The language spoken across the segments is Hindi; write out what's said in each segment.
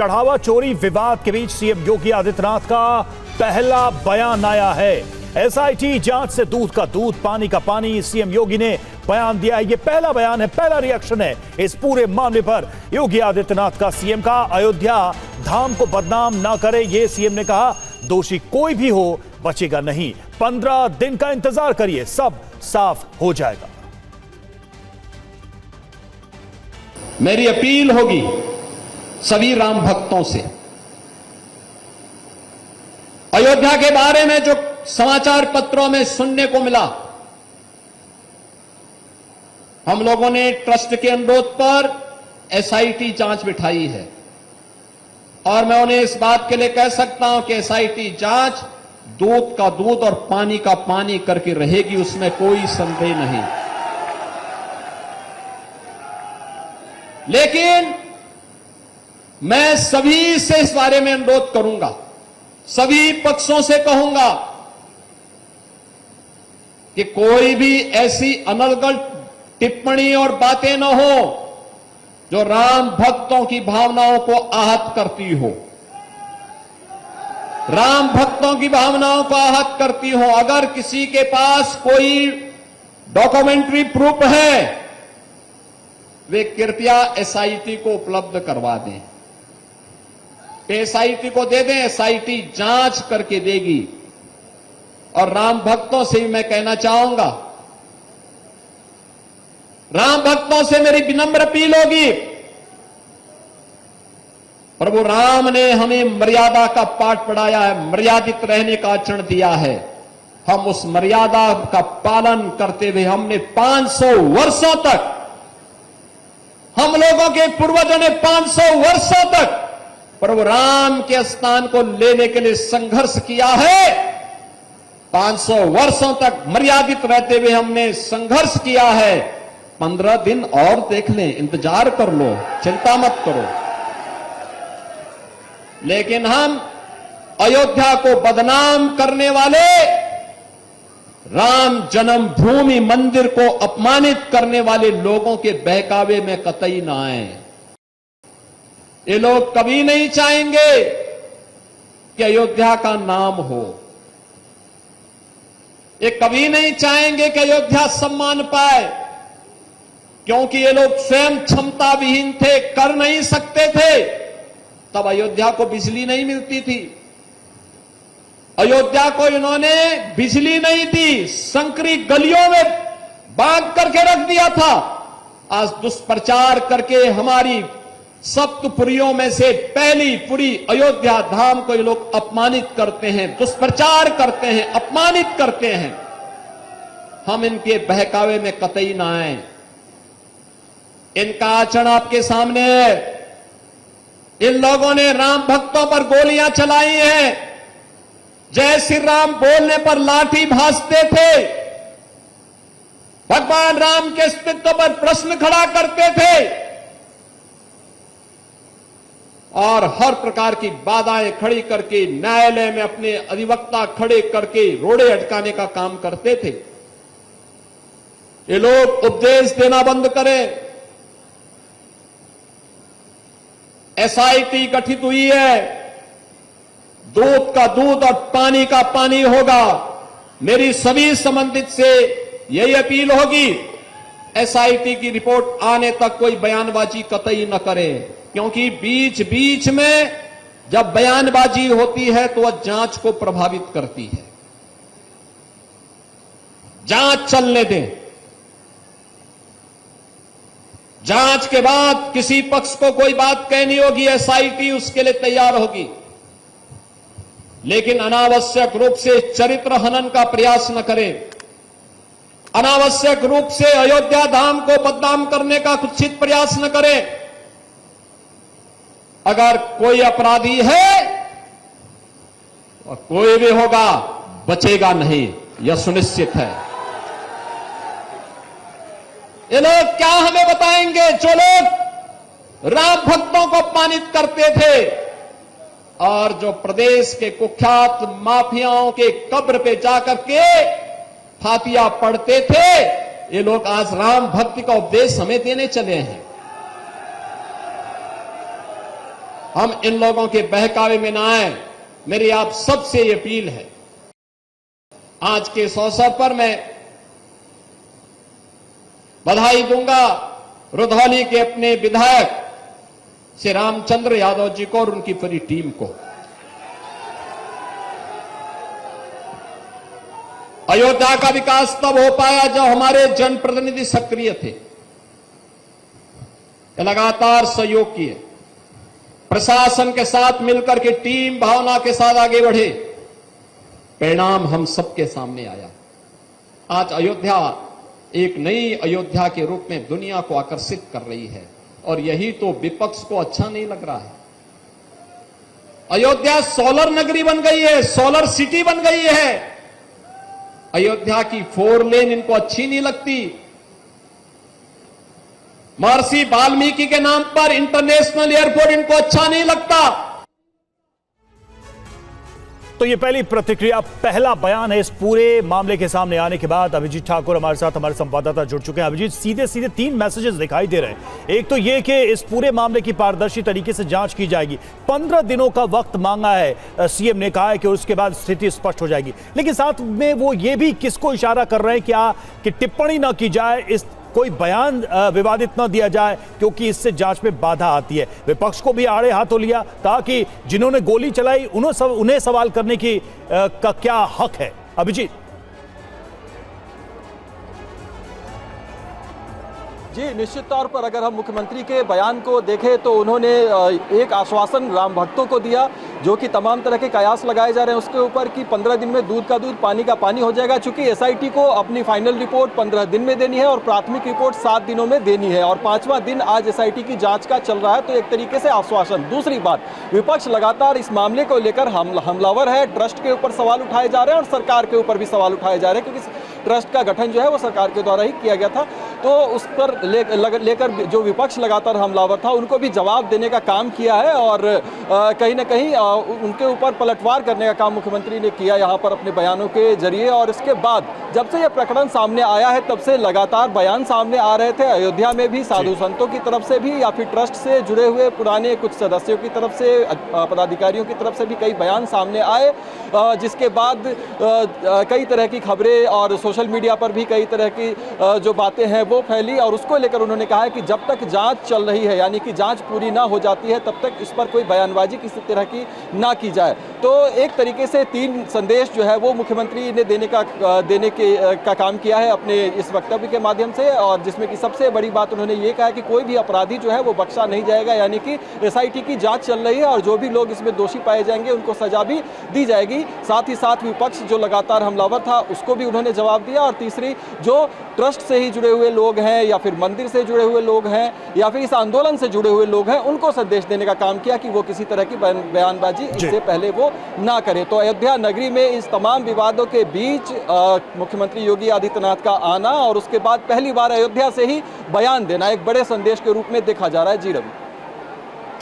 चढ़ावा चोरी विवाद के बीच सीएम योगी आदित्यनाथ का पहला बयान आया है। एसआईटी जांच से दूध का दूध, पानी का पानी, सीएम योगी ने बयान दिया है। ये पहला बयान है, पहला रिएक्शन है इस पूरे मामले पर योगी आदित्यनाथ का। सीएम का अयोध्या धाम को बदनाम ना करे, ये सीएम ने कहा। दोषी कोई भी हो बचेगा नहीं, 15 दिन का इंतजार करिए, सब साफ हो जाएगा। मेरी अपील होगी सभी राम भक्तों से, अयोध्या के बारे में जो समाचार पत्रों में सुनने को मिला, हम लोगों ने ट्रस्ट के अनुरोध पर एसआईटी जांच बिठाई है और मैं उन्हें इस बात के लिए कह सकता हूं कि एसआईटी जांच दूध का दूध और पानी का पानी करके रहेगी, उसमें कोई संदेह नहीं। लेकिन मैं सभी से इस बारे में अनुरोध करूंगा, सभी पक्षों से कहूंगा कि कोई भी ऐसी अनर्गल टिप्पणी और बातें न हो जो राम भक्तों की भावनाओं को आहत करती हो, राम भक्तों की भावनाओं को आहत करती हो। अगर किसी के पास कोई डॉक्यूमेंट्री प्रूफ है, वे कृपया एसआईटी को उपलब्ध करवा दें, एसआईटी को दे दें, एसआईटी जांच करके देगी। और राम भक्तों से भी मैं कहना चाहूंगा, राम भक्तों से मेरी विनम्र अपील होगी, प्रभु राम ने हमें मर्यादा का पाठ पढ़ाया है, मर्यादित रहने का आचरण दिया है। हम उस मर्यादा का पालन करते हुए हमने 500 वर्षों तक, हम लोगों के पूर्वजों ने 500 वर्षों तक प्रभु राम के स्थान को लेने के लिए संघर्ष किया है। 500 वर्षों तक मर्यादित रहते हुए हमने संघर्ष किया है। 15 दिन और देख लें, इंतजार कर लो, चिंता मत करो। लेकिन हम अयोध्या को बदनाम करने वाले, राम जन्मभूमि मंदिर को अपमानित करने वाले लोगों के बहकावे में कतई ना आए। ये लोग कभी नहीं चाहेंगे कि अयोध्या का नाम हो, ये कभी नहीं चाहेंगे कि अयोध्या सम्मान पाए, क्योंकि ये लोग स्वयं क्षमता विहीन थे, कर नहीं सकते थे। तब अयोध्या को बिजली नहीं मिलती थी, अयोध्या को इन्होंने बिजली नहीं दी, संकरी गलियों में बांध करके रख दिया था। आज दुष्प्रचार करके हमारी सप्तपुरियों में से पहली पुरी अयोध्या धाम को ये लोग अपमानित करते हैं, दुष्प्रचार करते हैं, अपमानित करते हैं। हम इनके बहकावे में कतई ना आए। इनका आचरण आपके सामने है। इन लोगों ने राम भक्तों पर गोलियां चलाई हैं, जय श्री राम बोलने पर लाठी भांजते थे, भगवान राम के अस्तित्व पर प्रश्न खड़ा करते थे और हर प्रकार की बाधाएं खड़ी करके न्यायालय में अपने अधिवक्ता खड़े करके रोड़े अटकाने का काम करते थे। ये लोग उपदेश देना बंद करें। एसआईटी गठित हुई है, दूध का दूध और पानी का पानी होगा। मेरी सभी संबंधित से यही अपील होगी, एसआईटी की रिपोर्ट आने तक कोई बयानबाजी कतई न करें, क्योंकि बीच बीच में जब बयानबाजी होती है तो वह जांच को प्रभावित करती है। जांच चलने दें, जांच के बाद किसी पक्ष को कोई बात कहनी होगी, एसआईटी उसके लिए तैयार होगी। लेकिन अनावश्यक रूप से चरित्र हनन का प्रयास न करें, अनावश्यक रूप से अयोध्या धाम को बदनाम करने का कुत्सित प्रयास न करें। अगर कोई अपराधी है और कोई भी होगा, बचेगा नहीं, यह सुनिश्चित है। ये लोग क्या हमें बताएंगे, जो लोग राम भक्तों को अपमानित करते थे और जो प्रदेश के कुख्यात माफियाओं के कब्र पे जाकर के फातिया पढ़ते थे, ये लोग आज राम भक्ति का उपदेश हमें देने चले हैं। हम इन लोगों के बहकावे में ना आए। मेरी आप सबसे ये अपील है। आज के इस अवसर पर मैं बधाई दूंगा रुधौली के अपने विधायक श्री रामचंद्र यादव जी को और उनकी पूरी टीम को। अयोध्या का विकास तब हो पाया जब हमारे जनप्रतिनिधि सक्रिय थे, लगातार सहयोग किए, प्रशासन के साथ मिलकर के टीम भावना के साथ आगे बढ़े। परिणाम हम सबके सामने आया। आज अयोध्या एक नई अयोध्या के रूप में दुनिया को आकर्षित कर रही है और यही तो विपक्ष को अच्छा नहीं लग रहा है। अयोध्या सोलर नगरी बन गई है, सोलर सिटी बन गई है। अयोध्या की 4 लेन इनको अच्छी नहीं लगती। महर्षि वाल्मीकि के नाम पर इंटरनेशनल एयरपोर्ट इनको अच्छा नहीं लगता। तो ये पहली प्रतिक्रिया, पहला बयान है इस पूरे मामले के सामने आने के बाद। अभिजीत ठाकुर हमारे साथ, हमारे संवाददाता जुड़ चुके हैं। अभिजीत, सीधे सीधे 3 मैसेजेस दिखाई दे रहे हैं। एक तो ये कि इस पूरे मामले की पारदर्शी तरीके से जांच की जाएगी। 15 दिनों का वक्त मांगा है सीएम ने, कहा है कि उसके बाद स्थिति स्पष्ट हो जाएगी। लेकिन साथ में वो ये भी किसको इशारा कर रहे हैं कि टिप्पणी न की जाए, इस कोई बयान विवादित न दिया जाए, क्योंकि इससे जांच में बाधा आती है। विपक्ष को भी आड़े हाथों लिया, कहा कि जिन्होंने गोली चलाई उन्हें सवाल करने की का क्या हक है। अभिजीत जी, निश्चित तौर पर अगर हम मुख्यमंत्री के बयान को देखें तो उन्होंने एक आश्वासन राम भक्तों को दिया, जो कि तमाम तरह के कयास लगाए जा रहे हैं उसके ऊपर कि 15 दिन में दूध का दूध पानी का पानी हो जाएगा। चूंकि एसआईटी को अपनी फाइनल रिपोर्ट 15 दिन में देनी है और प्राथमिक रिपोर्ट 7 दिनों में देनी है और 5वां दिन आज एसआईटी की जांच का चल रहा है, तो एक तरीके से आश्वासन। दूसरी बात, विपक्ष लगातार इस मामले को लेकर हमलावर है। ट्रस्ट के ऊपर सवाल उठाए जा रहे हैं और सरकार के ऊपर भी सवाल उठाए जा रहे हैं, क्योंकि ट्रस्ट का गठन जो है वो सरकार के द्वारा ही किया गया था। तो उस पर लेकर जो विपक्ष लगातार हमलावर था उनको भी जवाब देने का काम किया है और कहीं ना कहीं उनके ऊपर पलटवार करने का काम मुख्यमंत्री ने किया यहाँ पर अपने बयानों के जरिए। और इसके बाद जब से यह प्रकरण सामने आया है तब से लगातार बयान सामने आ रहे थे। अयोध्या में भी साधु संतों की तरफ से भी या फिर ट्रस्ट से जुड़े हुए पुराने कुछ सदस्यों की तरफ से, पदाधिकारियों की तरफ से भी कई बयान सामने आए, जिसके बाद कई तरह की खबरें और सोशल मीडिया पर भी कई तरह की जो बातें हैं वो फैली। और उसको लेकर उन्होंने कहा है कि जब तक जांच चल रही है, यानी कि जांच पूरी ना हो जाती है, तब तक इस पर कोई बयानबाजी किसी तरह की ना की जाए। तो एक तरीके से 3 संदेश जो है वो मुख्यमंत्री ने देने का काम किया है अपने इस वक्तव्य के माध्यम से, और जिसमें कि सबसे बड़ी बात उन्होंने ये कहा है कि कोई भी अपराधी जो है वो बख्शा नहीं जाएगा, यानी कि एसआईटी की जांच चल रही है और जो भी लोग इसमें दोषी पाए जाएंगे उनको सजा भी दी जाएगी। साथ ही साथ विपक्ष जो लगातार हमलावर था उसको भी उन्होंने जवाब दिया। और तीसरी, जो ट्रस्ट से ही जुड़े हुए लोग हैं या फिर मंदिर से जुड़े हुए लोग हैं या फिर इस आंदोलन से जुड़े हुए लोग हैं, उनको संदेश देने का काम किया कि वो किसी तरह की बयानबाजी इससे पहले वो ना करे। तो अयोध्या नगरी में इस तमाम विवादों के बीच मुख्यमंत्री योगी आदित्यनाथ का आना और उसके बाद पहली बार अयोध्या से ही बयान देना एक बड़े संदेश के रूप में देखा जा रहा है। जी रवि,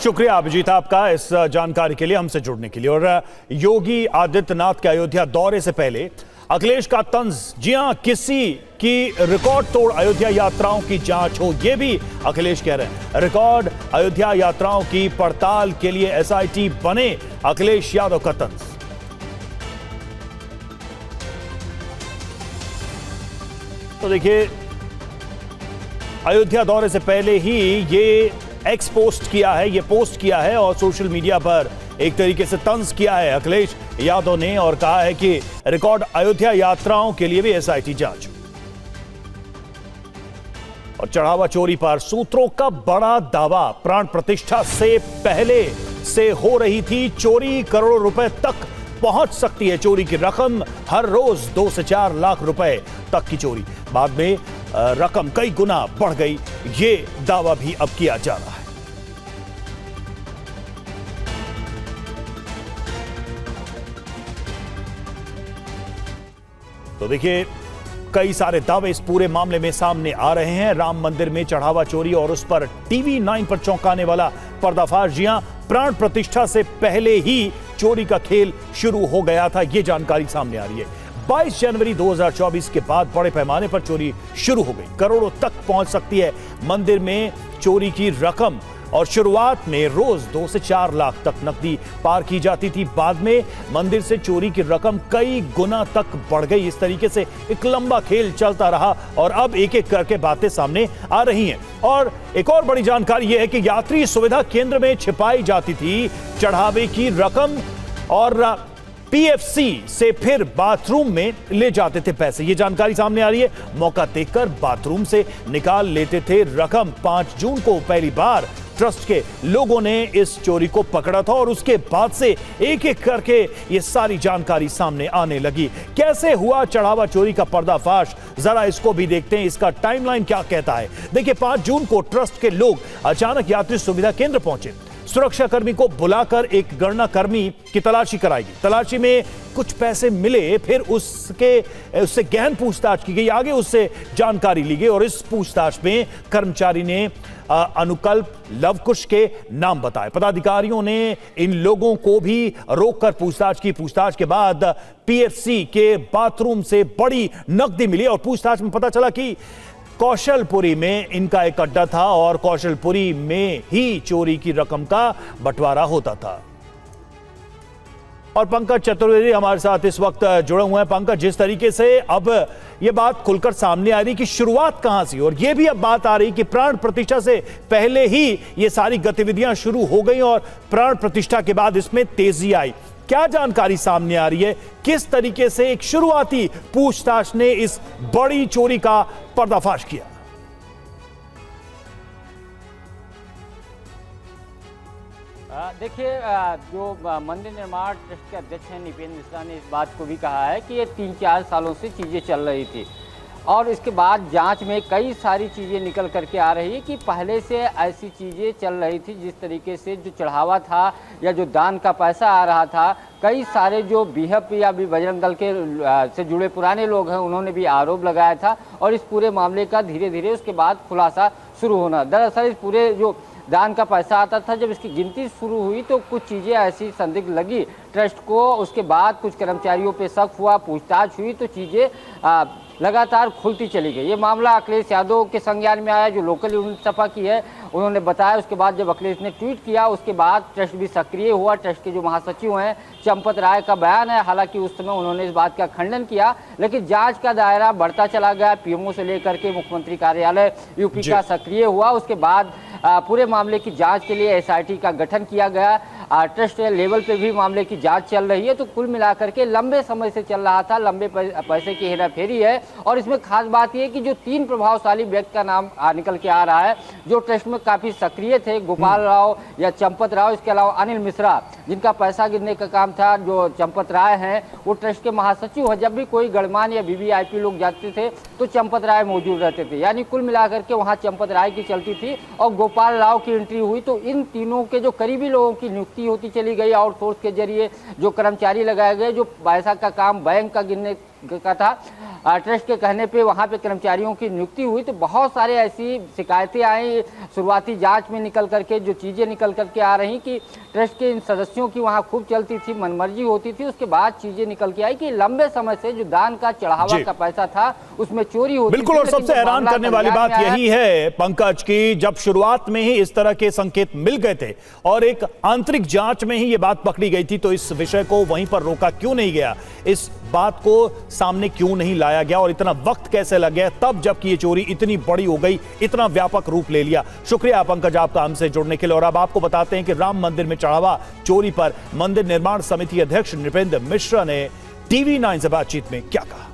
शुक्रिया अभिजीत आपका इस जानकारी के लिए, हमसे जुड़ने के लिए। और योगी आदित्यनाथ के अयोध्या दौरे से पहले अखिलेश का तंज, जी हां, किसी की रिकॉर्ड तोड़ अयोध्या यात्राओं की जांच हो, यह भी अखिलेश कह रहे हैं। रिकॉर्ड अयोध्या यात्राओं की पड़ताल के लिए एसआईटी बने, अखिलेश यादव का तंज। तो देखिए, अयोध्या दौरे से पहले ही ये एक्स पोस्ट किया है, ये पोस्ट किया है और सोशल मीडिया पर एक तरीके से तंज किया है अखिलेश यादव ने और कहा है कि रिकॉर्ड अयोध्या यात्राओं के लिए भी एसआईटी जांच। और चढ़ावा चोरी पर सूत्रों का बड़ा दावा, प्राण प्रतिष्ठा से पहले से हो रही थी चोरी, करोड़ों रुपए तक पहुंच सकती है चोरी की रकम, हर रोज 2 से 4 लाख रुपए तक की चोरी। बाद में रकम कई गुना बढ़ गई, ये दावा भी अब किया जा रहा है। तो देखिए, कई सारे दावे इस पूरे मामले में सामने आ रहे हैं। राम मंदिर में चढ़ावा चोरी और उस पर टीवी 9 पर चौंकाने वाला पर्दाफाश। जी हां, प्राण प्रतिष्ठा से पहले ही चोरी का खेल शुरू हो गया था, यह जानकारी सामने आ रही है। 22 जनवरी 2024 के बाद बड़े पैमाने पर चोरी शुरू हो गई, करोड़ों तक पहुंच सकती है। मंदिर में चोरी की रकम और शुरुआत में रोज 2 से 4 लाख तक नकदी पार की जाती थी। बाद में मंदिर से चोरी की रकम कई गुना तक बढ़ गई। इस तरीके से एक लंबा खेल चलता रहा और अब एक एक करके बातें सामने आ रही हैं। और एक और बड़ी जानकारी यह है कि यात्री सुविधा केंद्र में छिपाई जाती थी चढ़ावे की रकम और पीएफसी से फिर बाथरूम में ले जाते थे पैसे। ये जानकारी सामने आ रही है। मौका देखकर बाथरूम से निकाल लेते थे रकम। 5 जून को पहली बार ट्रस्ट के लोगों ने इस चोरी को पकड़ा था और उसके बाद से एक एक करके ये सारी जानकारी सामने आने लगी। कैसे हुआ चढ़ावा चोरी का पर्दाफाश, जरा इसको भी देखते हैं। इसका टाइमलाइन क्या कहता है। देखिए, 5 जून को ट्रस्ट के लोग अचानक यात्री सुविधा केंद्र पहुंचे। सुरक्षा कर्मी को बुलाकर एक गणना कर्मी की तलाशी कराई गई। तलाशी में कुछ पैसे मिले, फिर उससे गहन पूछताछ की गई। आगे उससे जानकारी ली गई और इस पूछताछ में कर्मचारी ने अनुकल्प लवकुश के नाम बताए। पदाधिकारियों ने इन लोगों को भी रोककर पूछताछ की। पूछताछ के बाद पीएफसी के बाथरूम से बड़ी नकदी मिली और पूछताछ में पता चला कि कौशलपुरी में इनका एक अड्डा था और कौशलपुरी में ही चोरी की रकम का बंटवारा होता था। और पंकज चतुर्वेदी हमारे साथ इस वक्त जुड़े हुए हैं। पंकज, जिस तरीके से अब ये बात खुलकर सामने आ रही कि शुरुआत कहां से, और ये भी अब बात आ रही कि प्राण प्रतिष्ठा से पहले ही ये सारी गतिविधियां शुरू हो गई और प्राण प्रतिष्ठा के बाद इसमें तेजी आई। क्या जानकारी सामने आ रही है? किस तरीके से एक शुरुआती पूछताछ ने इस बड़ी चोरी का पर्दाफाश किया? देखिए, जो मंदिर निर्माण ट्रस्ट के अध्यक्ष हैं निपेंद्र मिश्रा ने इस बात को भी कहा है कि ये 3-4 सालों से चीज़ें चल रही थी और इसके बाद जांच में कई सारी चीज़ें निकल करके आ रही है कि पहले से ऐसी चीज़ें चल रही थी। जिस तरीके से जो चढ़ावा था या जो दान का पैसा आ रहा था, कई सारे जो बीएफपी या भी बजरंग दल के से जुड़े पुराने लोग हैं उन्होंने भी आरोप लगाया था और इस पूरे मामले का धीरे धीरे उसके बाद खुलासा शुरू होना। दरअसल इस पूरे जो दान का पैसा आता था, जब इसकी गिनती शुरू हुई तो कुछ चीज़ें ऐसी संदिग्ध लगी ट्रस्ट को। उसके बाद कुछ कर्मचारियों पे शक हुआ, पूछताछ हुई तो चीज़ें लगातार खुलती चली गई। ये मामला अखिलेश यादव के संज्ञान में आया, जो लोकल यूनिट सपा की है, उन्होंने बताया। उसके बाद जब अखिलेश ने ट्वीट किया उसके बाद ट्रस्ट भी सक्रिय हुआ। ट्रस्ट के जो महासचिव हैं चंपत राय का बयान है, हालांकि उस समय उन्होंने इस बात का खंडन किया, लेकिन जांच का दायरा बढ़ता चला गया। पीएमओ से लेकर के मुख्यमंत्री कार्यालय यूपी का सक्रिय हुआ। उसके बाद पूरे मामले की जांच के लिए एसआईटी का गठन किया गया। ट्रस्ट लेवल पे भी मामले की जांच चल रही है। तो कुल मिलाकर के लंबे समय से चल रहा था, लंबे पैसे की हेराफेरी है। और इसमें खास बात यह कि जो 3 प्रभावशाली व्यक्ति का नाम निकल के आ रहा है जो ट्रस्ट में काफी सक्रिय थे, गोपाल राव या चंपत राव, इसके अलावा अनिल मिश्रा जिनका पैसा गिनने का काम था। जो चंपत राय हैं वो ट्रस्ट के महासचिव हैं। जब भी कोई गणमान्य या वीवीआईपी लोग जाते थे तो चंपत राय मौजूद रहते थे, यानी कुल मिलाकर के वहाँ चंपत राय की चलती थी और गोपाल राव की एंट्री हुई। तो इन तीनों के जो करीबी लोगों की नियुक्ति होती चली गई। आउटसोर्स के जरिए जो कर्मचारी लगाए गए, जो पैसा का काम बैंक का गिनने का था, ट्रस्ट के कहने पे वहाँ पे कर्मचारियों की नियुक्ति हुई। तो बहुत सारे ऐसी शिकायतें आई शुरुआती जांच में निकल करके, जो चीज़ें निकल करके आ रही कि ट्रस्ट के इन सदस्यों की वहाँ खूब चलती थी, मनमर्जी होती थी। उसके बाद चीज़ें निकल के आई कि लंबे समय से जो दान का चढ़ावा का पैसा था उसमें चोरी होती थी। बिल्कुल, और सबसे हैरान करने वाली बात यही है पंकज की जब शुरुआत में ही इस तरह के संकेत मिल गए थे और एक आंतरिक जांच में ही ये बात पकड़ी गई थी, तो इस विषय को वहीं पर रोका क्यों नहीं गया? इस बात को सामने क्यों नहीं लाया गया और इतना वक्त कैसे लग गया तब जबकि ये चोरी इतनी बड़ी हो गई, इतना व्यापक रूप ले लिया? शुक्रिया पंकज आपका हमसे जुड़ने के लिए। और अब आपको बताते हैं कि राम मंदिर में चढ़ावा चोरी पर मंदिर निर्माण समिति अध्यक्ष नृपेंद्र मिश्रा ने TV9 से बातचीत में क्या कहा।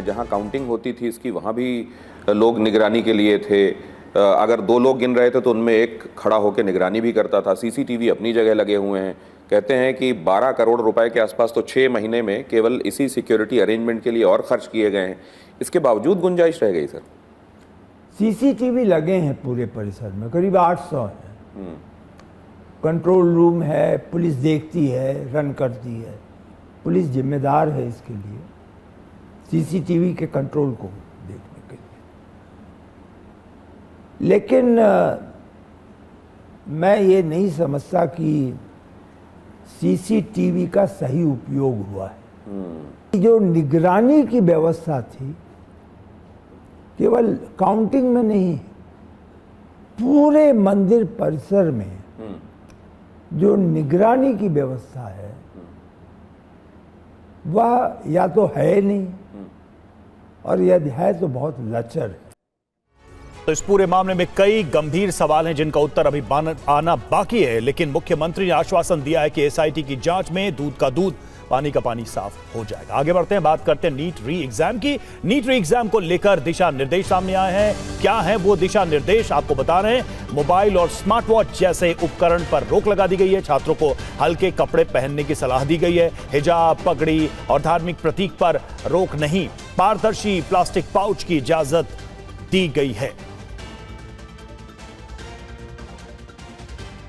जहां काउंटिंग होती थी इसकी, वहां भी लोग निगरानी के लिए थे। अगर 2 लोग गिन रहे थे तो उनमें एक खड़ा होकर निगरानी भी करता था। सीसीटीवी अपनी जगह लगे हुए हैं। कहते हैं कि 12 करोड़ रुपए के आसपास तो 6 महीने में केवल इसी सिक्योरिटी अरेंजमेंट के लिए और खर्च किए गए हैं। इसके बावजूद गुंजाइश रह गई सर? सीसीटीवी लगे हैं पूरे परिसर में, करीब 800 हैं। कंट्रोल रूम है, पुलिस देखती है, रन करती है, पुलिस जिम्मेदार है इसके लिए, सीसीटीवी के कंट्रोल को देखने के लिए। लेकिन मैं ये नहीं समझता कि सीसीटीवी का सही उपयोग हुआ है। जो निगरानी की व्यवस्था थी केवल काउंटिंग में नहीं, पूरे मंदिर परिसर में जो निगरानी की व्यवस्था है वह या तो है नहीं, और यदि है तो बहुत लचर है। तो इस पूरे मामले में कई गंभीर सवाल हैं जिनका उत्तर अभी आना बाकी है, लेकिन मुख्यमंत्री ने आश्वासन दिया है कि एसआईटी की जांच में दूध का दूध पानी का पानी साफ हो जाएगा। आगे बढ़ते हैं, बात करते हैं नीट री एग्जाम की। नीट री एग्जाम को लेकर दिशा निर्देश सामने आए हैं। क्या है वो दिशा निर्देश, आपको बता रहे हैं। मोबाइल और स्मार्ट वॉच जैसे उपकरण पर रोक लगा दी गई है। छात्रों को हल्के कपड़े पहनने की सलाह दी गई है। हिजाब, पगड़ी और धार्मिक प्रतीक पर रोक नहीं। पारदर्शी प्लास्टिक पाउच की इजाजत दी गई है।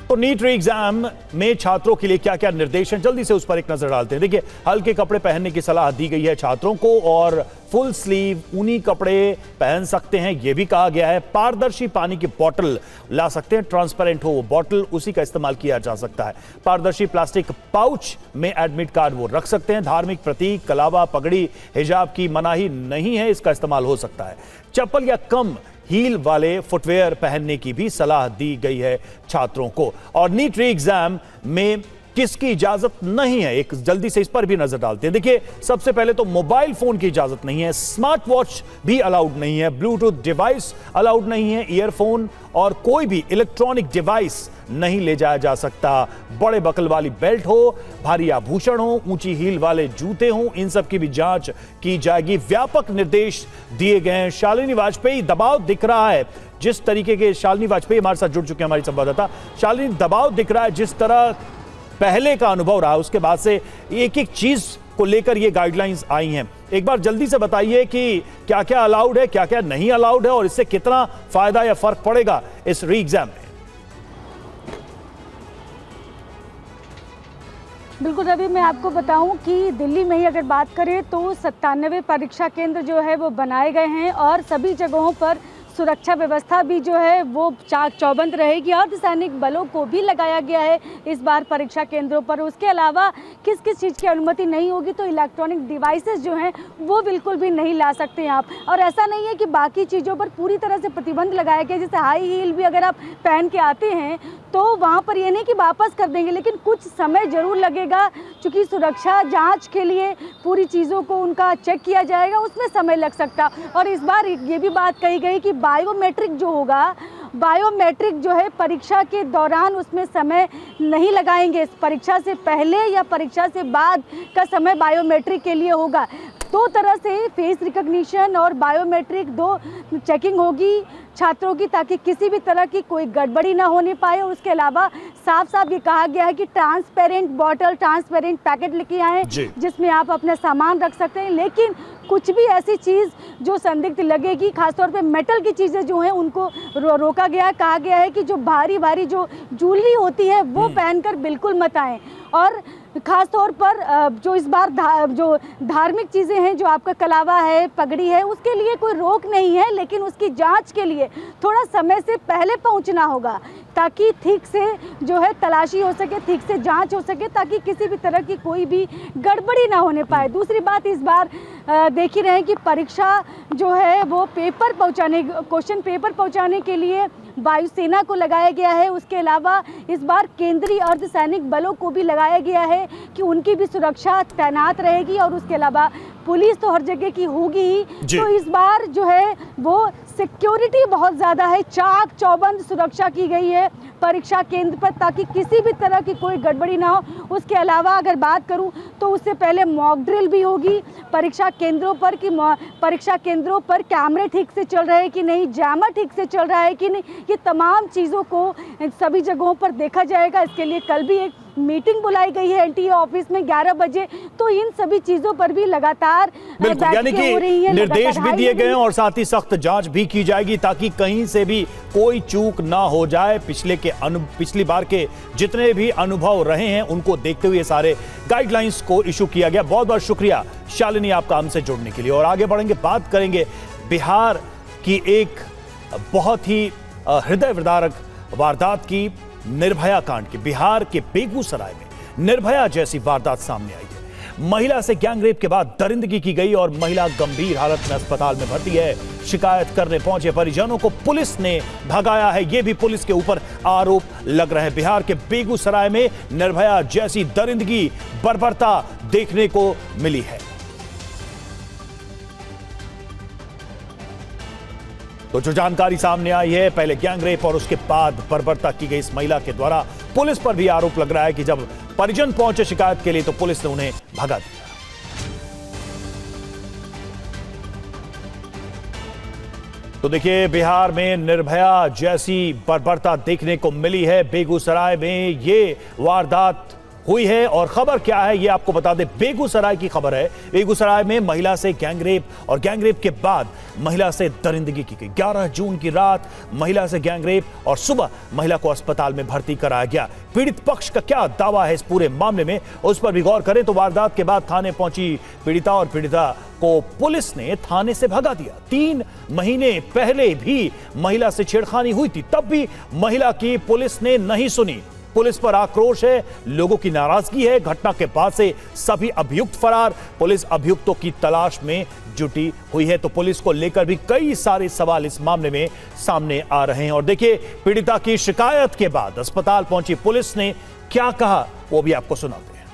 तो नीट री एग्जाम में छात्रों के लिए क्या क्या निर्देश हैं, जल्दी से उस पर एक नजर डालते हैं। देखिए, हल्के कपड़े पहनने की सलाह दी गई है छात्रों को, और फुल स्लीव ऊनी कपड़े पहन सकते हैं, यह भी कहा गया है। पारदर्शी पानी की बोतल ला सकते हैं, ट्रांसपेरेंट हो वो बोतल, उसी का इस्तेमाल किया जा सकता है। पारदर्शी प्लास्टिक पाउच में एडमिट कार्ड वो रख सकते हैं। धार्मिक प्रतीक, कलावा, पगड़ी, हिजाब की मनाही नहीं है, इसका इस्तेमाल हो सकता है। चप्पल या कम हील वाले फुटवेयर पहनने की भी सलाह दी गई है छात्रों को। और नीट री एग्जाम में किसकी इजाजत नहीं है, एक जल्दी से इस पर भी नजर डालते हैं। देखिए, सबसे पहले तो मोबाइल फोन की इजाजत नहीं है, स्मार्ट वॉच भी अलाउड नहीं है, ब्लूटूथ डिवाइस अलाउड नहीं है, ईयरफोन और कोई भी इलेक्ट्रॉनिक डिवाइस नहीं ले जाया जा सकता। बड़े बकल वाली बेल्ट हो, भारी आभूषण हो, ऊंची हील वाले जूते हो, इन सब की भी जांच की जाएगी। व्यापक निर्देश दिए गए हैं। शालिनी वाजपेयी, दबाव दिख रहा है जिस तरीके के, शालिनी वाजपेयी हमारे साथ जुड़ चुके हैं, हमारी संवाददाता। शालिनी, दबाव दिख रहा है जिस तरह पहले का अनुभव रहा, उसके बाद से एक एक चीज को लेकर ये गाइडलाइंस आई हैं। एक बार जल्दी से बताइए कि क्या क्या अलाउड है, क्या क्या नहीं अलाउड है, और इससे कितना फायदा या फर्क पड़ेगा इस री एग्जाम में। बिल्कुल रवि, मैं आपको बताऊं कि दिल्ली में ही अगर बात करें तो 97 परीक्षा केंद्र जो है वो बनाए गए हैं, और सभी जगहों पर सुरक्षा व्यवस्था भी जो है वो चाक चौबंद रहेगी। अर्धसैनिक बलों को भी लगाया गया है इस बार परीक्षा केंद्रों पर। उसके अलावा किस किस चीज़ की अनुमति नहीं होगी, तो इलेक्ट्रॉनिक डिवाइसेस जो हैं वो बिल्कुल भी नहीं ला सकते हैं आप। और ऐसा नहीं है कि बाकी चीज़ों पर पूरी तरह से प्रतिबंध लगाया गया, जैसे हाई हील भी अगर आप पहन के आते हैं तो वहाँ पर ये नहीं कि वापस कर देंगे, लेकिन कुछ समय ज़रूर लगेगा, क्योंकि सुरक्षा जाँच के लिए पूरी चीज़ों को उनका चेक किया जाएगा, उसमें समय लग सकता। और इस बार ये भी बात कही गई कि बायोमेट्रिक जो होगा, बायोमेट्रिक जो है परीक्षा के दौरान उसमें समय नहीं लगाएंगे। परीक्षा से पहले या परीक्षा से बाद का समय बायोमेट्रिक के लिए होगा। दो तरह से फेस रिकॉग्निशन और बायोमेट्रिक दो चेकिंग होगी छात्रों की, ताकि किसी भी तरह की कोई गड़बड़ी ना होने पाए। और उसके अलावा साफ साफ ये कहा गया है कि ट्रांसपेरेंट बॉटल, ट्रांसपेरेंट पैकेट लेके आएँ जिसमें आप अपना सामान रख सकते हैं। लेकिन कुछ भी ऐसी चीज़ जो संदिग्ध लगेगी, खासतौर पे मेटल की चीज़ें जो हैं उनको रोका गया। कहा गया है कि जो भारी भारी जो ज्वेलरी होती है वो पहनकर बिल्कुल मत आएँ। और खास तौर पर जो इस बार जो धार्मिक चीज़ें हैं, जो आपका कलावा है, पगड़ी है, उसके लिए कोई रोक नहीं है, लेकिन उसकी जांच के लिए थोड़ा समय से पहले पहुंचना होगा, ताकि ठीक से जो है तलाशी हो सके, ठीक से जांच हो सके, ताकि किसी भी तरह की कोई भी गड़बड़ी ना होने पाए। दूसरी बात, इस बार देख ही रहे हैं कि परीक्षा जो है वो पेपर पहुँचाने, क्वेश्चन पेपर पहुँचाने के लिए वायुसेना को लगाया गया है। उसके अलावा इस बार केंद्रीय अर्धसैनिक बलों को भी लगाया गया है कि उनकी भी सुरक्षा तैनात रहेगी। और उसके अलावा पुलिस तो हर जगह की होगी ही, तो इस बार जो है वो सिक्योरिटी बहुत ज़्यादा है, चाक चौबंद सुरक्षा की गई है परीक्षा केंद्र पर, ताकि किसी भी तरह की कोई गड़बड़ी ना हो। उसके अलावा अगर बात करूं तो उससे पहले मॉक ड्रिल भी होगी परीक्षा केंद्रों पर, कि परीक्षा केंद्रों पर कैमरे ठीक से चल रहे हैं कि नहीं, जैमर ठीक से चल रहा है कि नहीं, ये तमाम चीज़ों को सभी जगहों पर देखा जाएगा। इसके लिए कल भी एक मीटिंग बुलाई गई है एनटीए ऑफिस में 11 बजे, तो इन सभी चीजों पर भी लगातार यानी कि निर्देश भी दिए गए हैं और साथ ही सख्त जांच भी की जाएगी, ताकि कहीं से भी कोई चूक ना हो जाए। पिछली बार के जितने भी अनुभव रहे हैं उनको देखते हुए सारे गाइडलाइंस को इशू किया गया। बहुत बहुत शुक्रिया शालिनी आपका हमसे जुड़ने के लिए। और आगे बढ़ेंगे, बात करेंगे बिहार की एक बहुत ही हृदय विदारक वारदात की, निर्भया कांड की। बिहार के बेगूसराय में निर्भया जैसी वारदात सामने आई है। महिला से गैंगरेप के बाद दरिंदगी की गई और महिला गंभीर हालत में अस्पताल में भर्ती है। शिकायत करने पहुंचे परिजनों को पुलिस ने भगाया है, यह भी पुलिस के ऊपर आरोप लग रहा है। बिहार के बेगूसराय में निर्भया जैसी दरिंदगी, बर्बरता देखने को मिली है। तो जो जानकारी सामने आई है, पहले गैंगरेप और उसके बाद बर्बरता की गई इस महिला के द्वारा पुलिस पर भी आरोप लग रहा है कि जब परिजन पहुंचे शिकायत के लिए तो पुलिस ने उन्हें भगा दिया। तो देखिए, बिहार में निर्भया जैसी बर्बरता देखने को मिली है। बेगूसराय में ये वारदात हुई है और खबर क्या है ये आपको बता दें। बेगूसराय की खबर है। बेगूसराय में महिला से गैंगरेप और गैंगरेप के बाद महिला से दरिंदगी की गई। 11 जून की रात महिला से गैंगरेप और सुबह महिला को अस्पताल में भर्ती कराया गया। पीड़ित पक्ष का क्या दावा है इस पूरे मामले में, उस पर भी गौर करें तो वारदात के बाद थाने पहुंची पीड़िता और पीड़िता को पुलिस ने थाने से भगा दिया। 3 महीने पहले भी महिला से छेड़खानी हुई थी, तब भी महिला की पुलिस ने नहीं सुनी। पुलिस पर आक्रोश है, लोगों की नाराजगी है। घटना के बाद से सभी अभियुक्त फरार, पुलिस अभियुक्तों की तलाश में जुटी हुई है। तो पुलिस को लेकर भी कई सारे सवाल इस मामले में सामने आ रहे हैं। और देखिए, पीड़िता की शिकायत के बाद अस्पताल पहुंची पुलिस ने क्या कहा वो भी आपको सुनाते हैं।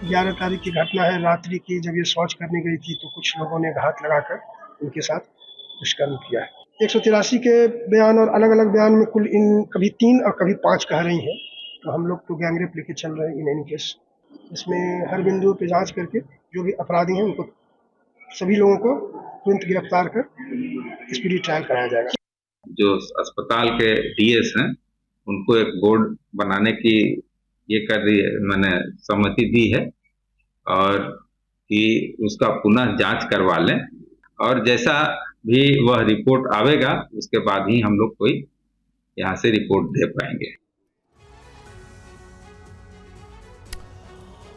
11 तारीख की घटना है। रात्रि की जब ये शौच करने गई थी तो कुछ लोगों ने घात लगाकर उनके साथ दुष्कर्म किया है। 183 के बयान और अलग अलग बयान में कुल इन कभी 3 और कभी 5 कह रही हैं। तो हम लोग तो गैंगरेप लेके चल रहे हैं इन एनी केस। इसमें हर बिंदु पे जांच करके जो भी अपराधी हैं उनको, सभी लोगों को तुरंत गिरफ्तार कर स्पीडी ट्रायल कराया जाएगा। जो अस्पताल के डीएस हैं उनको एक बोर्ड बनाने की ये कर रही है, मैंने सहमति दी है और कि उसका पुनः जांच करवा लें और जैसा भी वह रिपोर्ट आवेगा उसके बाद ही हम लोग कोई यहाँ से रिपोर्ट दे पाएंगे।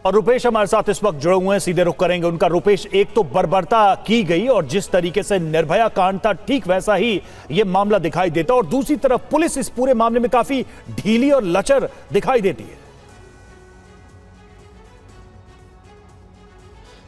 और रुपेश हमारे साथ इस वक्त जुड़े हुए हैं, सीधे रुख करेंगे उनका। रुपेश, एक तो बर्बरता की गई और जिस तरीके से निर्भया कांड था ठीक वैसा ही ये मामला दिखाई देता, और दूसरी तरफ पुलिस इस पूरे मामले में काफी ढीली और लचर दिखाई देती है।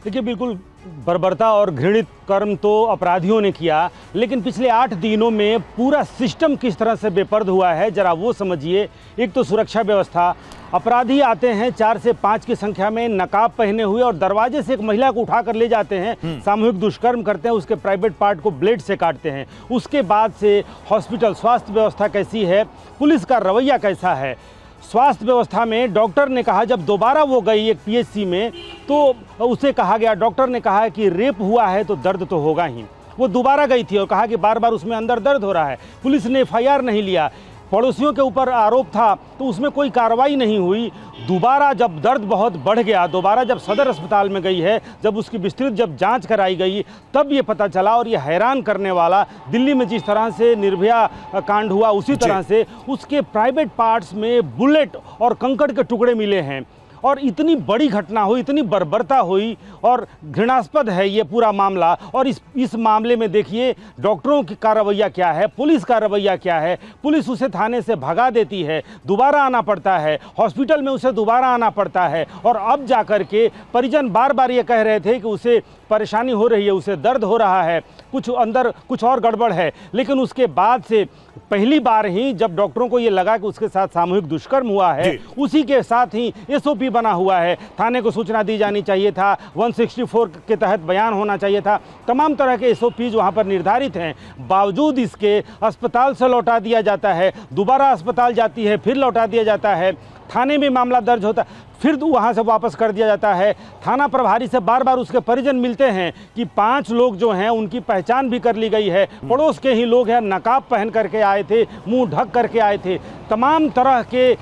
देखिए, बिल्कुल बर्बरता और घृणित कर्म तो अपराधियों ने किया, लेकिन पिछले 8 दिनों में पूरा सिस्टम किस तरह से बेपर्द हुआ है जरा वो समझिए। एक तो सुरक्षा व्यवस्था, अपराधी आते हैं 4 से 5 की संख्या में नकाब पहने हुए और दरवाजे से एक महिला को उठाकर ले जाते हैं, सामूहिक दुष्कर्म करते हैं, उसके प्राइवेट पार्ट को ब्लेड से काटते हैं। उसके बाद से हॉस्पिटल स्वास्थ्य व्यवस्था कैसी है, पुलिस का रवैया कैसा है। स्वास्थ्य व्यवस्था में डॉक्टर ने कहा, जब दोबारा वो गई एक पीएचसी में तो उसे कहा गया, डॉक्टर ने कहा कि रेप हुआ है तो दर्द तो होगा ही। वो दोबारा गई थी और कहा कि बार बार उसमें अंदर दर्द हो रहा है। पुलिस ने एफआईआर नहीं लिया। पड़ोसियों के ऊपर आरोप था तो उसमें कोई कार्रवाई नहीं हुई। दोबारा जब दर्द बहुत बढ़ गया, दोबारा जब सदर अस्पताल में गई है, जब उसकी विस्तृत जब जांच कराई गई, तब ये पता चला। और ये हैरान करने वाला, दिल्ली में जिस तरह से निर्भया कांड हुआ उसी तरह से उसके प्राइवेट पार्ट्स में बुलेट और कंकड़ के टुकड़े मिले हैं। और इतनी बड़ी घटना हुई, इतनी बर्बरता हुई और घृणास्पद है ये पूरा मामला। और इस मामले में देखिए डॉक्टरों का रवैया क्या है, पुलिस का रवैया क्या है। पुलिस उसे थाने से भगा देती है, दोबारा आना पड़ता है, हॉस्पिटल में उसे दोबारा आना पड़ता है। और अब जाकर के परिजन बार बार ये कह रहे थे कि उसे परेशानी हो रही है, उसे दर्द हो रहा है, कुछ अंदर कुछ और गड़बड़ है। लेकिन उसके बाद से पहली बार ही जब डॉक्टरों को ये लगा कि उसके साथ सामूहिक दुष्कर्म हुआ है, उसी के साथ ही एसओपी बना हुआ है। थाने को सूचना दी जानी चाहिए था, 164 के तहत बयान होना चाहिए था, तमाम तरह के एसओपी वहाँ पर निर्धारित हैं। बावजूद इसके अस्पताल से लौटा दिया जाता है, दोबारा अस्पताल जाती है, फिर लौटा दिया जाता है, थाने में मामला दर्ज होता है, फिर वहाँ से वापस कर दिया जाता है। थाना प्रभारी से बार बार उसके परिजन मिलते हैं कि 5 लोग जो हैं उनकी पहचान भी कर ली गई है, पड़ोस के ही लोग हैं, नकाब पहन करके आए थे, मुंह ढक करके आए थे। तमाम तरह के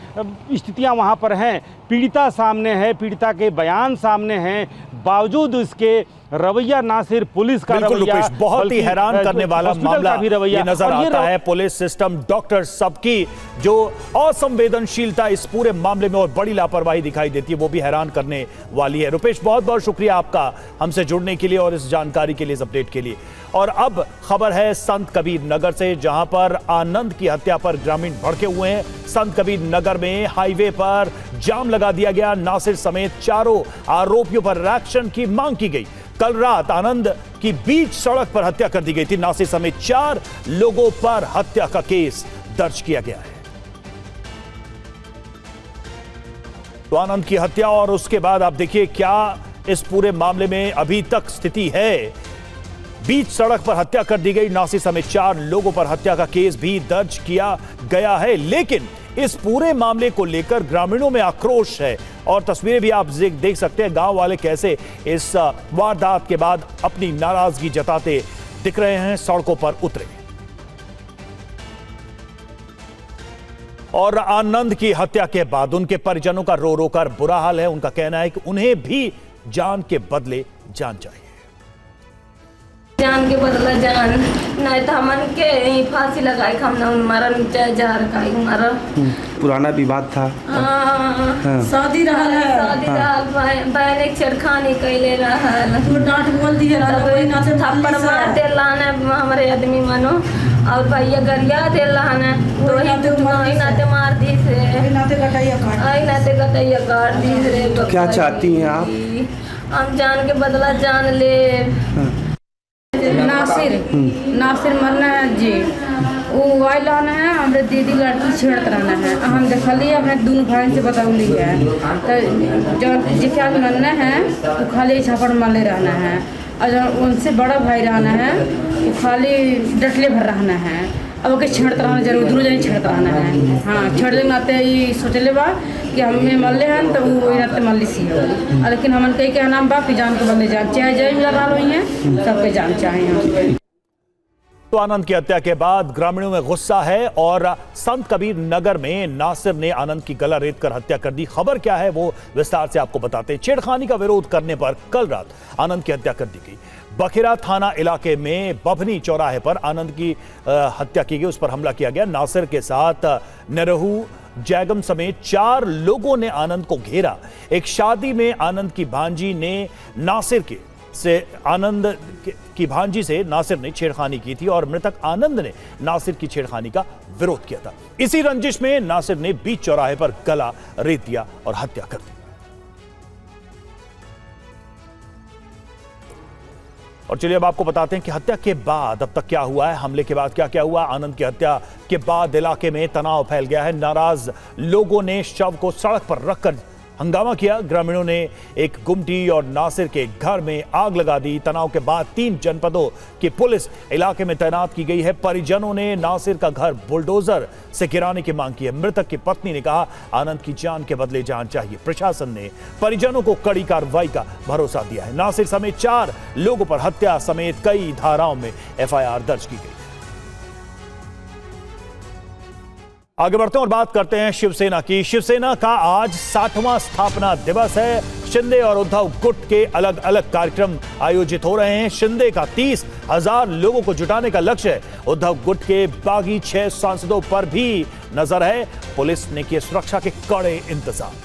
स्थितियाँ वहाँ पर हैं। पीड़िता सामने है, पीड़िता के बयान सामने हैं, बावजूद इसके रवैया ना सिर्फ पुलिस का बिल्कुल रवैया, रुपेश, बहुत ही बल्कि हैरान करने वाला हॉस्पिटल मामला का भी रवैया ये नजर और ये आता है। पुलिस सिस्टम, डॉक्टर सबकी जो असंवेदनशीलता इस पूरे मामले में और बड़ी लापरवाही दिखाई देती है, वो भी हैरान करने वाली है। रुपेश, बहुत बहुत शुक्रिया आपका हमसे जुड़ने के लिए और इस जानकारी के लिए, इस अपडेट के लिए। और अब खबर है संत कबीर नगर से, जहां पर आनंद की हत्या पर ग्रामीण भड़के हुए हैं। संत कबीर नगर में हाईवे पर जाम लगा दिया गया। नासिर समेत चारों आरोपियों पर एक्शन की मांग की गई। कल रात आनंद की बीच सड़क पर हत्या कर दी गई थी। नासिर समेत 4 लोगों पर हत्या का केस दर्ज किया गया है। तो आनंद की हत्या और उसके बाद आप देखिए क्या इस पूरे मामले में अभी तक स्थिति है। बीच सड़क पर हत्या कर दी गई। नासिर समेत 4 लोगों पर हत्या का केस भी दर्ज किया गया है। लेकिन इस पूरे मामले को लेकर ग्रामीणों में आक्रोश है और तस्वीरें भी आप देख सकते हैं। गांव वाले कैसे इस वारदात के बाद अपनी नाराजगी जताते दिख रहे हैं, सड़कों पर उतरे। और आनंद की हत्या के बाद उनके परिजनों का रो रो कर बुरा हाल है। उनका कहना है कि उन्हें भी जान के बदले जान चाहिए। जान के बदला जान, नहीं तो हमन के फांसी लगाई, हमने मारा, चाहे जहर खाई मारा। पुराना विवाद था। शादी रहल है, शादी रहल, बहन एक छेड़खानी कैले रहल, तू डांट बोल दिए रहल, थप्पड़ मार देला ने हमारे आदमी मनो, और भैया गरिया देला ने, तो ही वही नाते मार दी से, आई नाते कटैया काट दी रे। क्या चाहती हैं आप? हम जान के बदला जान ले। नासिर मरना है जी, वो आयल है, हमारे दीदी लड़की छेड़त रहना है। हम देखलिए अपने दोनों भाई से बतौली है, तो जो जिसका मरना है वो खाली छापड़ मारले रहना है, और जो उनसे बड़ा भाई रहना है वो खाली डटले भर रहना है। अब ओके छेड़त रहना जरूर, दूर जाए छेड़त रहना है। हाँ, छेड़ देना नाते ही सोचले बा कि हमें मरले हैं तो वो नाते मरली सी हो, लेकिन हमन कही के नाम बा कि जान के बदले जान चाहे, जय मिला रहा हुई हैं सबके जान चाहे। तो आनंद की हत्या के बाद ग्रामीणों में गुस्सा है और संत कबीर नगर में नासिर ने आनंद की गला रेत कर हत्या कर दी। खबर क्या है वो विस्तार से आपको बताते हैं। छेड़खानी का विरोध करने पर कल रात आनंद की हत्या कर दी गई। बखेरा थाना इलाके में बभनी चौराहे पर आनंद की हत्या की गई, उस पर हमला किया गया। नासिर के साथ नरहू जैगम समेत 4 लोगों ने आनंद को घेरा। एक शादी में आनंद की भांजी ने आनंद की भांजी से नासिर ने छेड़खानी की थी और मृतक आनंद ने नासिर की छेड़खानी का विरोध किया था। इसी रंजिश में नासिर ने बीच चौराहे पर गला रेत दिया और हत्या कर दी। और चलिए अब आपको बताते हैं कि हत्या के बाद अब तक क्या हुआ है, हमले के बाद क्या क्या हुआ। आनंद की हत्या के बाद इलाके में तनाव फैल गया है। नाराज लोगों ने शव को सड़क पर रखकर हंगामा किया। ग्रामीणों ने एक गुमटी और नासिर के घर में आग लगा दी। तनाव के बाद 3 जनपदों की पुलिस इलाके में तैनात की गई है। परिजनों ने नासिर का घर बुलडोजर से गिराने की मांग की है। मृतक की पत्नी ने कहा आनंद की जान के बदले जान चाहिए। प्रशासन ने परिजनों को कड़ी कार्रवाई का भरोसा दिया है। नासिर समेत 4 लोगों पर हत्या समेत कई धाराओं में एफआईआर दर्ज की गई। आगे बढ़ते हैं और बात करते हैं शिवसेना की। शिवसेना का आज 60वां स्थापना दिवस है। शिंदे और उद्धव गुट के अलग अलग कार्यक्रम आयोजित हो रहे हैं। शिंदे का 30,000 लोगों को जुटाने का लक्ष्य है। उद्धव गुट के बागी 6 सांसदों पर भी नजर है। पुलिस ने किए सुरक्षा के कड़े इंतजाम।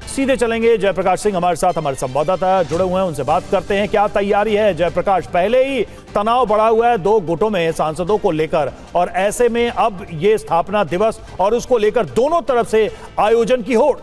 सीधे चलेंगे जयप्रकाश सिंह हमारे साथ, हमारे संवाददाता जुड़े हुए हैं, उनसे बात करते हैं क्या तैयारी है। जयप्रकाश, पहले ही तनाव बढ़ा हुआ है 2 गुटों में सांसदों को लेकर, और ऐसे में अब ये स्थापना दिवस और उसको लेकर दोनों तरफ से आयोजन की होड़।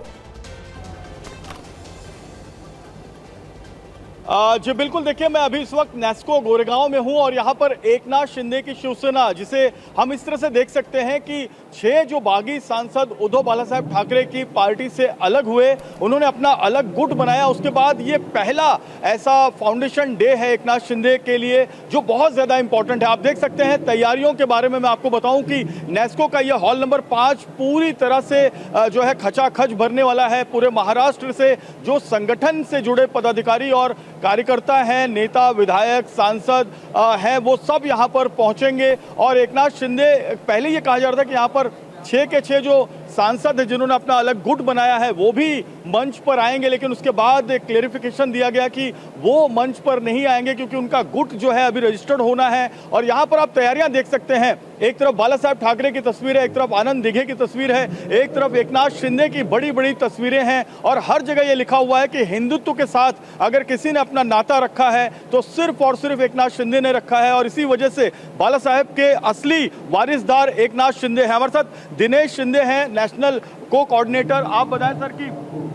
जी बिल्कुल, देखिए मैं अभी इस वक्त नेस्को गोरेगांव में हूं और यहां पर एकनाथ शिंदे की शिवसेना, जिसे हम इस तरह से देख सकते हैं कि 6 जो बागी सांसद उद्धव बालासाहेब ठाकरे की पार्टी से अलग हुए, उन्होंने अपना अलग गुट बनाया। उसके बाद ये पहला ऐसा फाउंडेशन डे है एकनाथ शिंदे के लिए जो बहुत ज़्यादा इंपॉर्टेंट है। आप देख सकते हैं तैयारियों के बारे में मैं आपको बताऊं कि नेस्को का यह हॉल नंबर 5 पूरी तरह से जो है खचाखच भरने वाला है। पूरे महाराष्ट्र से जो संगठन से जुड़े पदाधिकारी और कार्यकर्ता हैं, नेता, विधायक, सांसद हैं, वो सब यहाँ पर पहुँचेंगे। और एकनाथ शिंदे, पहले ये कहा जा रहा था कि यहाँ पर 6 के 6 जो सांसद हैं जिन्होंने अपना अलग गुट बनाया है वो भी मंच पर आएंगे, लेकिन उसके बाद एक क्लेरिफिकेशन दिया गया कि वो मंच पर नहीं आएंगे क्योंकि उनका गुट जो है अभी रजिस्टर्ड होना है। और यहाँ पर आप तैयारियां देख सकते हैं, एक तरफ बाला साहेब ठाकरे की तस्वीर है, एक तरफ आनंद दिघे की तस्वीर है, एक तरफ एकनाथ शिंदे की बड़ी बड़ी तस्वीरें हैं और हर जगह ये लिखा हुआ है कि हिंदुत्व के साथ अगर किसी ने अपना नाता रखा है तो सिर्फ और सिर्फ एकनाथ शिंदे ने रखा है। और इसी वजह से बाला साहेब के असली वारिसदार एकनाथ शिंदे हैं। हमारे साथ दिनेश शिंदे हैं, नेशनल को कोऑर्डिनेटर। आप बताएं सर कि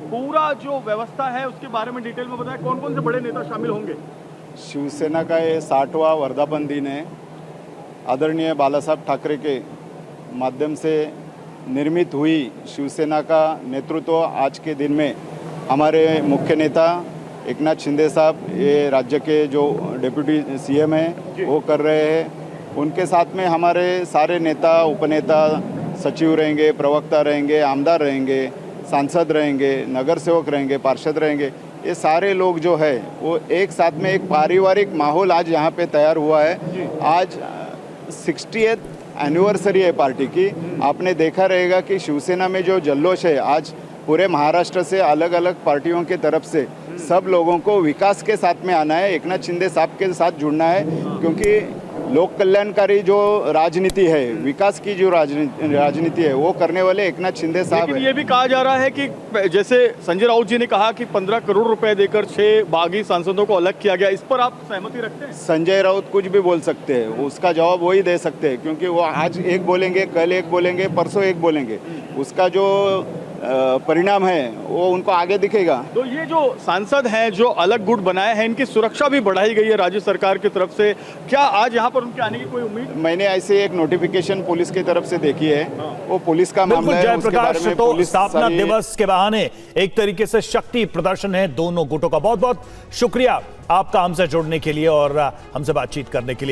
पूरा जो व्यवस्था है उसके बारे में डिटेल में बताएं, कौन कौन से बड़े नेता शामिल होंगे? शिवसेना का ये 60वां वर्धापन दिन है। आदरणीय बाला साहब ठाकरे के माध्यम से निर्मित हुई शिवसेना का नेतृत्व आज के दिन में हमारे मुख्य नेता एकनाथ शिंदे साहब, ये राज्य के जो डिप्यूटी सीएम हैं, वो कर रहे हैं। उनके साथ में हमारे सारे नेता, उपनेता, सचिव रहेंगे, प्रवक्ता रहेंगे, आमदार रहेंगे, सांसद रहेंगे, नगर सेवक रहेंगे, पार्षद रहेंगे। ये सारे लोग जो है वो एक साथ में एक पारिवारिक माहौल आज यहाँ पे तैयार हुआ है। आज 60th एनिवर्सरी है पार्टी की। आपने देखा रहेगा कि शिवसेना में जो जल्लोश है, आज पूरे महाराष्ट्र से अलग अलग पार्टियों के तरफ से सब लोगों को विकास के साथ में आना है, एकनाथ शिंदे साहब के साथ जुड़ना है, क्योंकि लोक कल्याणकारी जो राजनीति है, विकास की जो राजनीति है, वो करने वाले एकनाथ शिंदे साहब हैं। ये भी कहा जा रहा है कि जैसे संजय राउत जी ने कहा कि 15 करोड़ रुपए देकर 6 बागी सांसदों को अलग किया गया, इस पर आप सहमति रखते हैं? संजय राउत कुछ भी बोल सकते हैं, उसका जवाब वही दे सकते हैं, क्योंकि वो आज एक बोलेंगे, कल एक बोलेंगे, परसों एक बोलेंगे। उसका जो परिणाम है वो उनको आगे दिखेगा। तो ये जो सांसद हैं जो अलग गुट बनाए हैं, इनकी सुरक्षा भी बढ़ाई गई है राज्य सरकार की तरफ से, क्या आज यहाँ पर उनके आने की कोई उम्मीद? मैंने ऐसे एक नोटिफिकेशन पुलिस की तरफ से देखी है, वो पुलिस का मामला है, उसके बारे में तो पुलिस स्थापना दिवस के बहाने एक तरीके से शक्ति प्रदर्शन है दोनों गुटों का। बहुत बहुत शुक्रिया आपका हमसे जुड़ने के लिए और हमसे बातचीत करने के लिए।